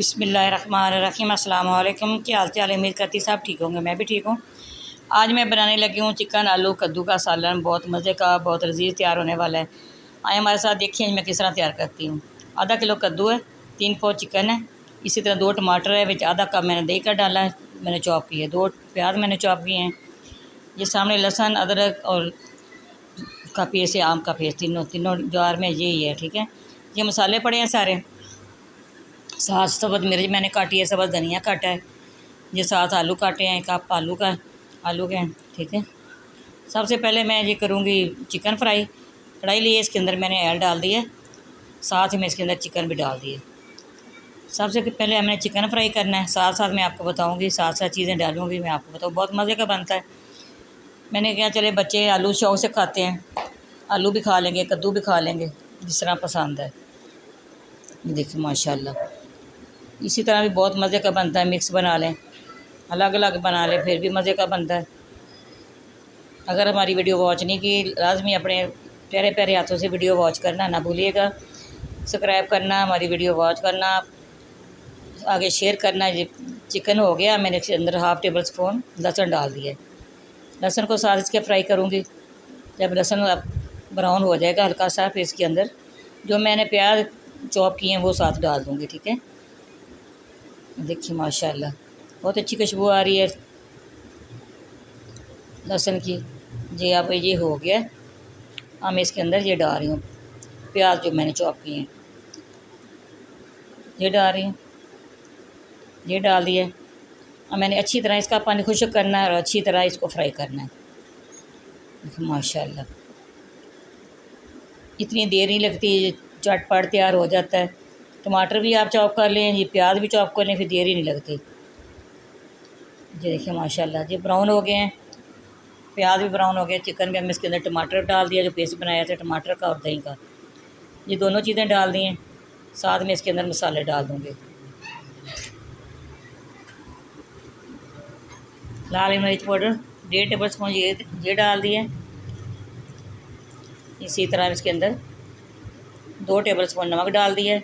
बिस्मिल्लाहिर्रहमानिर्रहीम। अस्सलाम वालेकुम। क्या हाल चाल है? उम्मीद करती सब ठीक होंगे। मैं भी ठीक हूँ। आज मैं बनाने लगी हूँ चिकन आलू कद्दू का सालन। बहुत मज़े का, बहुत लजीज तैयार होने वाला है। आए हमारे साथ, देखिए मैं किस तरह तैयार करती हूँ। आधा किलो कद्दू है, 3 पाव चिकन है, इसी तरह 2 टमाटर है, विच आधा कप मैंने दही का डाला है, मैंने चॉप किए। 2 प्याज मैंने चॉप किए हैं। ये सामने लहसुन अदरक और का पेस्ट है, आम का पेस्ट, तीनों तीनों जार में यही है। ठीक है, ये मसाले पड़े हैं सारे। साथ सब्ज़ मिर्च मैंने काटी है, सब्ज़ धनिया काटा है, ये 7 आलू काटे हैं, 1 कप आलू के हैं। ठीक है, सबसे पहले मैं ये करूँगी चिकन फ्राई। कढ़ाई ली है, इसके अंदर मैंने ऑयल डाल दिया, साथ ही मैं इसके अंदर चिकन भी डाल दिए। सबसे पहले हमने चिकन फ्राई करना है, साथ साथ मैं आपको बताऊँगी, साथ साथ चीज़ें डालूँगी मैं आपको बताऊँ। बहुत मज़े का बनता है। मैंने कहा चले बच्चे आलू शौक से खाते हैं, आलू भी खा लेंगे, कद्दू भी खा लेंगे, जिस तरह पसंद है। ये देखिए माशाल्लाह, इसी तरह भी बहुत मज़े का बनता है। मिक्स बना लें, अलग अलग बना लें, फिर भी मज़े का बनता है। अगर हमारी वीडियो वॉच नहीं की, लाजमी अपने प्यारे प्यारे हाथों से वीडियो वॉच करना ना भूलिएगा। सब्सक्राइब करना, हमारी वीडियो वॉच करना, आगे शेयर करना। ये चिकन हो गया, मैंने इसके अंदर हाफ़ टेबल स्पून लहसुन डाल दिया। लहसुन को साथ इसके फ्राई करूँगी। जब लहसुन ब्राउन हो जाएगा हल्का सा, फिर इसके अंदर जो मैंने प्याज चॉप किए हैं वो साथ डाल दूँगी। ठीक है, देखिए माशाल्लाह बहुत अच्छी खुशबू आ रही है लहसुन की। ये अब ये हो गया। अब मैं इसके अंदर ये डाल रही हूँ प्याज जो मैंने चॉप किए हैं, ये डाल रही हूँ, ये डाल दिए। अब मैंने अच्छी तरह इसका पानी खुश्क करना है और अच्छी तरह इसको फ्राई करना है। देखो माशाल्लाह, इतनी देर नहीं लगती, चटपट तैयार हो जाता है। टमाटर भी आप चॉप कर लें, ये प्याज भी चॉप कर लें, फिर देर ही नहीं लगती। ये देखिए माशाल्लाह, ये ब्राउन हो गए हैं, प्याज भी ब्राउन हो गया, चिकन भी। हमने इसके अंदर टमाटर डाल दिया, जो पेस्ट बनाया था टमाटर का और दही का, ये दोनों चीज़ें डाल दी हैं। साथ में इसके अंदर मसाले डाल दूँगी। लाल मिर्च पाउडर 1.5 टेबल स्पून ये डाल दिए। इसी तरह इसके अंदर 2 टेबल स्पून नमक डाल दिए।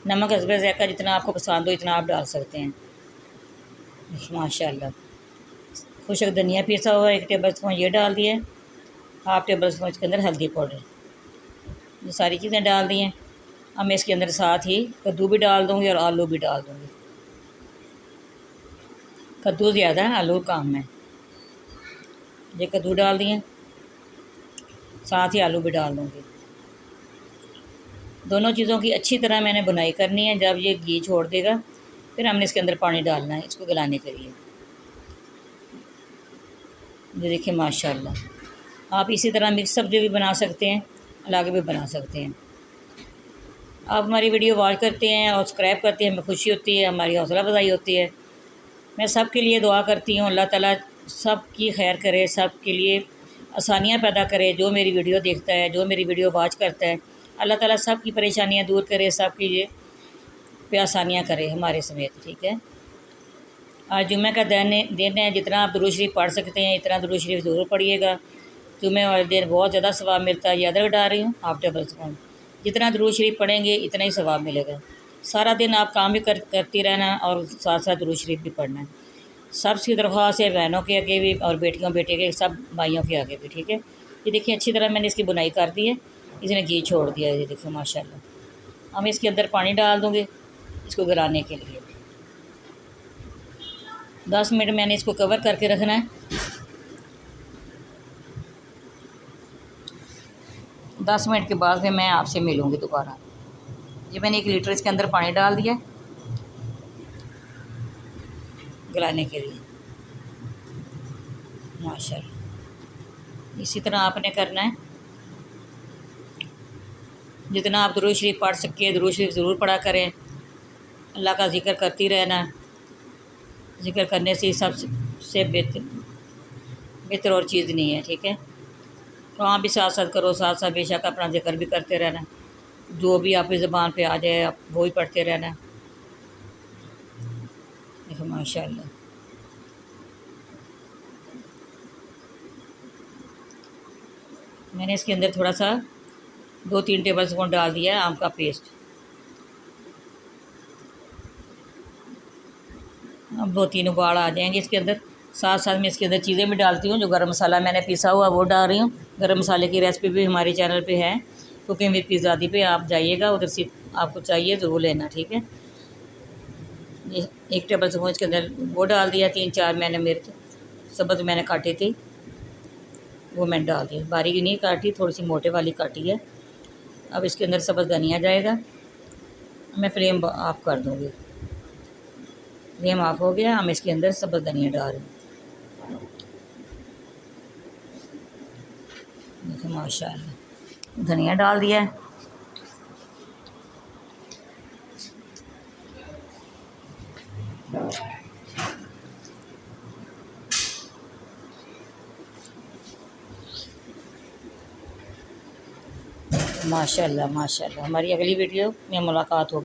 नमक हस्बे ज़ायक़ा, जितना आपको पसंद हो इतना आप डाल सकते हैं। माशाल्लाह, खुशक धनिया पीसा हुआ 1 टेबल स्पून ये डाल दिए। हाफ़ टेबल स्पून इसके अंदर हल्दी पाउडर, ये सारी चीज़ें डाल दी हैं। अब मैं इसके अंदर साथ ही कद्दू भी डाल दूँगी और आलू भी डाल दूँगी। कद्दू ज़्यादा है, आलू कम है। ये कद्दू डाल दिए, साथ ही आलू भी डाल दूँगी। दोनों चीज़ों की अच्छी तरह मैंने बुनाई करनी है। जब ये घी छोड़ देगा, फिर हमने इसके अंदर पानी डालना है इसको गलाने के लिए। ये देखिए माशाल्लाह, आप इसी तरह मिक्स सब्ज़ी भी बना सकते हैं, अलग भी बना सकते हैं। आप हमारी वीडियो वॉच करते हैं और सब्सक्राइब करते हैं, हमें खुशी होती है, हमारी हौसला अफजाई होती है। मैं सब के लिए दुआ करती हूँ, अल्लाह ताला सब की खैर करे, सब के लिए आसानियाँ पैदा करे। जो मेरी वीडियो देखता है, जो मेरी वीडियो वॉच करता है, अल्लाह ताला सब की परेशानियाँ दूर करे, सब की ये पे आसानियाँ करे हमारे समेत। ठीक है, आज जुम्मे का दिन है, जितना आप दुरूद शरीफ पढ़ सकते हैं इतना दुरूद शरीफ ज़रूर पढ़िएगा। जुम्मे वाले दिन बहुत ज़्यादा सवाब मिलता है। ये अदरक डाल रही हूँ हाफ़ टेबल स्पून। जितना दुरूद शरीफ पढ़ेंगे इतना ही सवाब मिलेगा। सारा दिन आप काम भी करती रहना और साथ साथ दुरूद शरीफ भी पढ़ना है। सबसे दरख्वास्त है, बहनों के आगे भी और बेटियों बेटे के, सब भाइयों के आगे भी। ठीक है, ये देखिए अच्छी तरह मैंने इसकी बुनाई कर दी है, इसने घी छोड़ दिया है। ये देखिए माशाल्लाह। अब इसके अंदर पानी डाल दूँगी इसको गलाने के लिए। 10 मिनट मैंने इसको कवर करके रखना है। 10 मिनट के बाद फिर मैं आपसे मिलूँगी दोबारा। ये मैंने 1 लीटर इसके अंदर पानी डाल दिया गलाने के लिए। माशाल्लाह, इसी तरह आपने करना है। जितना आप दुरूद शरीफ पढ़ सके दुरूद शरीफ ज़रूर पढ़ा करें। अल्लाह का ज़िक्र करती रहना, ज़िक्र करने से सबसे बेहतर और चीज़ नहीं है। ठीक है, काम भी साथ साथ करो, साथ साथ बेशक अपना ज़िक्र भी करते रहना। जो भी आपकी ज़बान पे आ जाए आप वो ही पढ़ते रहना। देखो माशाल्लाह, मैंने इसके अंदर थोड़ा सा 2-3 टेबल स्पून डाल दिया है आम का पेस्ट। अब 2-3 उबाल आ जाएंगे इसके अंदर। साथ साथ मैं इसके अंदर चीज़ें भी डालती हूँ। जो गरम मसाला मैंने पिसा हुआ वो डाल रही हूँ। गरम मसाले की रेसिपी भी हमारे चैनल पे है, कुकिंग विद पिज़्ज़ादी पे आप जाइएगा, उधर से आपको चाहिए तो वो लेना, ठीक है। ये 1 टेबल स्पून के अंदर वो डाल दिया। 3-4 मैंने मिर्च सब्ज़ मैंने काटी थी, वो मैंने डाल दी। बारीक नहीं काटी, थोड़ी सी मोटे वाली काटी है। अब इसके अंदर सब्ज़ धनिया जाएगा। मैं फ्लेम ऑफ कर दूँगी। फ्लेम ऑफ हो गया। हम इसके अंदर सब्ज़ धनिया डाल रहे हैं। देखो माशाल्लाह, धनिया डाल दिया है। माशाल्लाह माशाल्लाह। हमारी अगली वीडियो में मुलाकात होगी।